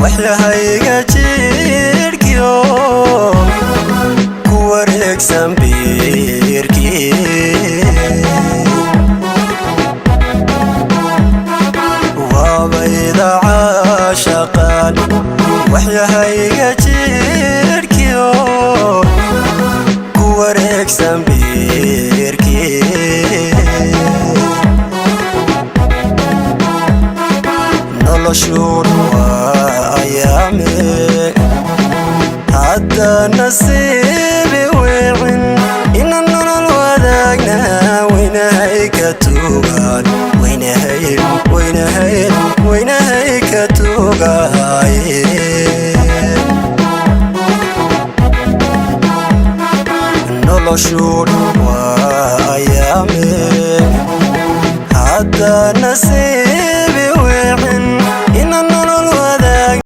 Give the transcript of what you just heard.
waxyahayga jirkiyo ku wareegsan biirkii waabayda caashaqaan waxyahayga jirkiyo ku wareegsan biirkii noloshuun حتى نصيبي وين إن النور وداقنا وين هيك توقعد وين هيك توقعد نلشون وأيامي حتى نصيبي